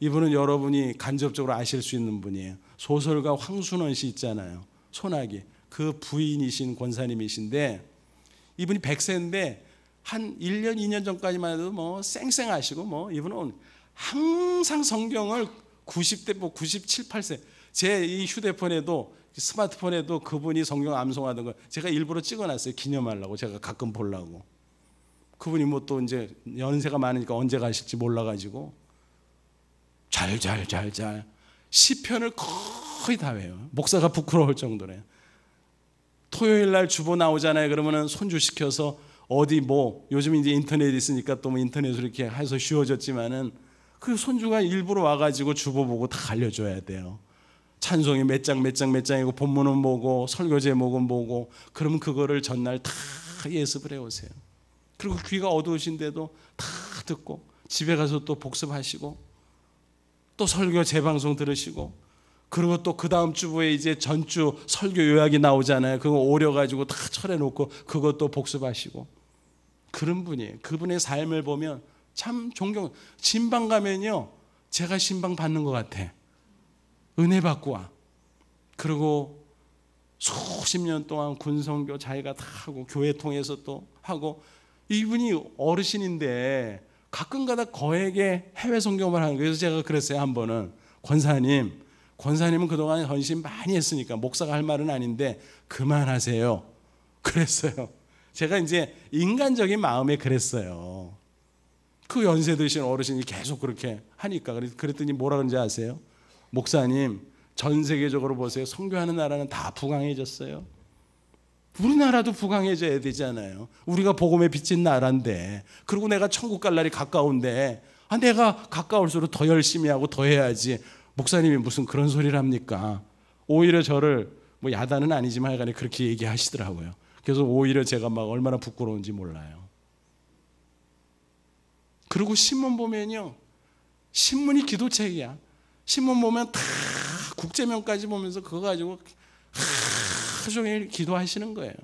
이분은 여러분이 간접적으로 아실 수 있는 분이에요. 소설가 황순원 씨 있잖아요. 소나기. 그 부인이신 권사님이신데 이분이 100세인데 한 1년, 2년 전까지만 해도 뭐 쌩쌩하시고 이분은 항상 성경을 90대, 97, 8세 제 이 휴대폰에도 스마트폰에도 그분이 성경 암송하던 걸 제가 일부러 찍어놨어요. 기념하려고. 제가 가끔 보려고. 그분이 뭐 또 이제 연세가 많으니까 언제 가실지 몰라가지고 잘 시편을 거의 다 외워요. 목사가 부끄러울 정도래요. 토요일 날 주보 나오잖아요. 그러면은 손주시켜서 어디 요즘 이제 인터넷 있으니까 또 인터넷으로 이렇게 해서 쉬워졌지만은 그 손주가 일부러 와가지고 주보 보고 다 알려줘야 돼요. 찬송이 몇 장이고 본문은 뭐고 설교 제목은 뭐고 그러면 그거를 전날 다 예습을 해오세요. 그리고 귀가 어두우신데도 다 듣고 집에 가서 또 복습하시고 또 설교 재방송 들으시고 그리고 또 그 다음 주부에 이제 전주 설교 요약이 나오잖아요. 그거 오려가지고 다 철해놓고 그것도 복습하시고 그런 분이에요. 그분의 삶을 보면 참 존경. 신방 가면요 제가 신방 받는 것 같아. 은혜 받고 와. 그리고 수십 년 동안 군성교 자기가 다 하고 교회 통해서 또 하고 이분이 어르신인데 가끔가다 거에게 해외 성경을 하는 거예요. 그래서 제가 그랬어요. 한 번은 권사님은 그동안 헌신 많이 했으니까 목사가 할 말은 아닌데 그만하세요. 그랬어요. 제가 이제 인간적인 마음에 그랬어요. 그 연세 드신 어르신이 계속 그렇게 하니까 그랬더니 뭐라 그런지 아세요? 목사님 전 세계적으로 보세요. 선교하는 나라는 다 부강해졌어요. 우리나라도 부강해져야 되잖아요. 우리가 복음에 비친 나라인데 그리고 내가 천국 갈 날이 가까운데 내가 가까울수록 더 열심히 하고 더 해야지. 목사님이 무슨 그런 소리를 합니까? 오히려 저를 야단은 아니지만 하여간에 그렇게 얘기하시더라고요. 그래서 오히려 제가 막 얼마나 부끄러운지 몰라요. 그리고 신문 보면요 신문이 기도책이야. 신문 보면 다 국제면까지 보면서 그거 가지고 하루 종일 기도하시는 거예요.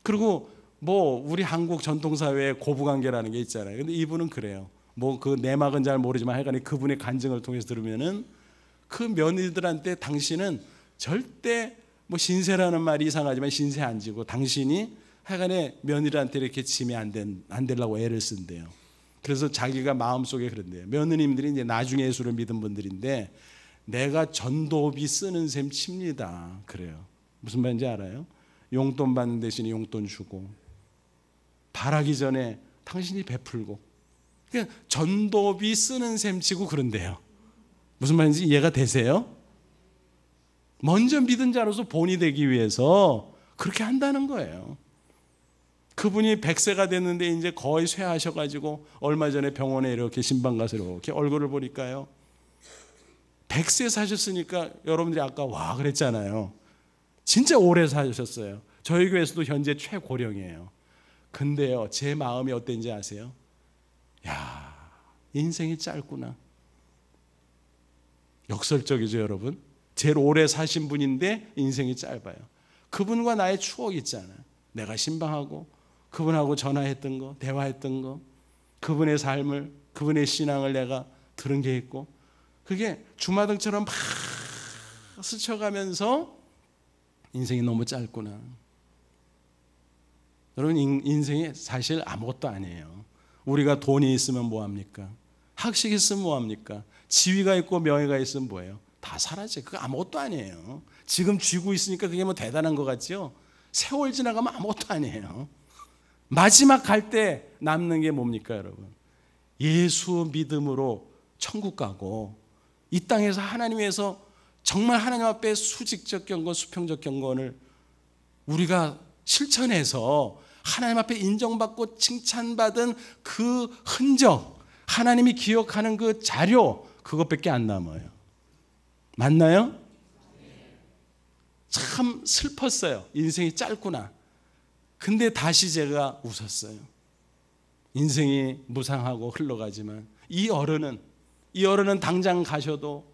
그리고 우리 한국 전통사회에 고부관계라는 게 있잖아요. 근데 이분은 그래요. 그 내막은 잘 모르지만 하여간에 그분의 간증을 통해서 들으면은 그 며느리들한테 당신은 절대 신세라는 말이 이상하지만 신세 안 지고 당신이 하여간에 며느리한테 이렇게 지면 안 되려고 애를 쓴대요. 그래서 자기가 마음속에 그런데요. 며느님들이 이제 나중에 예수를 믿은 분들인데 내가 전도비 쓰는 셈 칩니다. 그래요. 무슨 말인지 알아요? 용돈 받는 대신에 용돈 주고 바라기 전에 당신이 베풀고 그러니까 전도비 쓰는 셈 치고 그런데요. 무슨 말인지 이해가 되세요? 먼저 믿은 자로서 본이 되기 위해서 그렇게 한다는 거예요. 그분이 100세가 됐는데 이제 거의 쇠하셔가지고 얼마 전에 병원에 이렇게 신방 가서 이렇게 얼굴을 보니까요 100세 사셨으니까 여러분들이 아까 와 그랬잖아요. 진짜 오래 사셨어요. 저희 교회에서도 현재 최고령이에요. 근데요 제 마음이 어땠는지 아세요? 야 인생이 짧구나. 역설적이죠 여러분. 제일 오래 사신 분인데 인생이 짧아요. 그분과 나의 추억이 있잖아요. 내가 신방하고 그분하고 전화했던 거, 대화했던 거, 그분의 삶을, 그분의 신앙을 내가 들은 게 있고 그게 주마등처럼 막 스쳐가면서 인생이 너무 짧구나. 여러분 인생이 사실 아무것도 아니에요. 우리가 돈이 있으면 뭐합니까? 학식이 있으면 뭐합니까? 지위가 있고 명예가 있으면 뭐예요? 다 사라져요. 그거 아무것도 아니에요. 지금 쥐고 있으니까 그게 대단한 것 같죠? 세월 지나가면 아무것도 아니에요. 마지막 갈 때 남는 게 뭡니까 여러분? 예수 믿음으로 천국 가고, 이 땅에서 하나님 위해서 정말 하나님 앞에 수직적 경건, 수평적 경건을 우리가 실천해서 하나님 앞에 인정받고 칭찬받은 그 흔적, 하나님이 기억하는 그 자료, 그것밖에 안 남아요. 맞나요? 참 슬펐어요. 인생이 짧구나. 근데 다시 제가 웃었어요. 인생이 무상하고 흘러가지만 이 어른은 당장 가셔도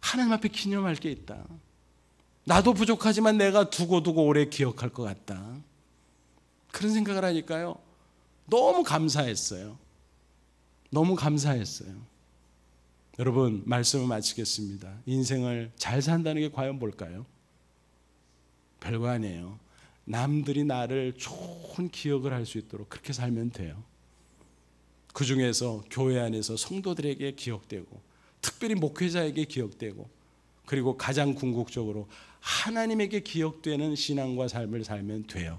하나님 앞에 기념할 게 있다. 나도 부족하지만 내가 두고 오래 기억할 것 같다. 그런 생각을 하니까요, 너무 감사했어요. 너무 감사했어요. 여러분, 말씀을 마치겠습니다. 인생을 잘 산다는 게 과연 뭘까요? 별거 아니에요. 남들이 나를 좋은 기억을 할 수 있도록 그렇게 살면 돼요. 그 중에서 교회 안에서 성도들에게 기억되고, 특별히 목회자에게 기억되고, 그리고 가장 궁극적으로 하나님에게 기억되는 신앙과 삶을 살면 돼요.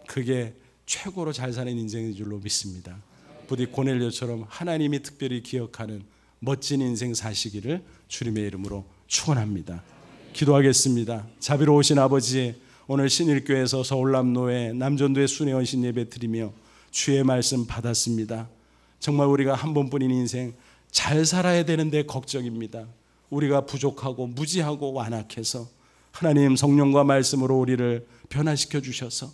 그게 최고로 잘 사는 인생인 줄로 믿습니다. 부디 고넬료처럼 하나님이 특별히 기억하는 멋진 인생 사시기를 주님의 이름으로 축원합니다. 기도하겠습니다. 자비로우신 아버지, 오늘 신일교회에서 서울남로에 남전도의 순회원신 예배 드리며 주의 말씀 받았습니다. 정말 우리가 한 번뿐인 인생 잘 살아야 되는데 걱정입니다. 우리가 부족하고 무지하고 완악해서 하나님 성령과 말씀으로 우리를 변화시켜 주셔서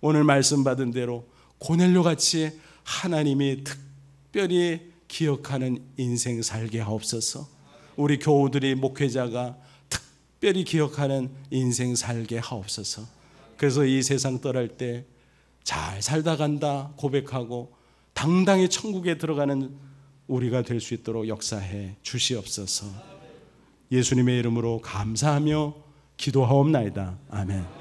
오늘 말씀 받은 대로 고넬료같이 하나님이 특별히 기억하는 인생 살게 하옵소서. 우리 교우들이, 목회자가 특별히 기억하는 인생 살게 하옵소서. 그래서 이 세상 떠날 때 잘 살다 간다 고백하고 당당히 천국에 들어가는 우리가 될 수 있도록 역사해 주시옵소서. 예수님의 이름으로 감사하며 기도하옵나이다. 아멘.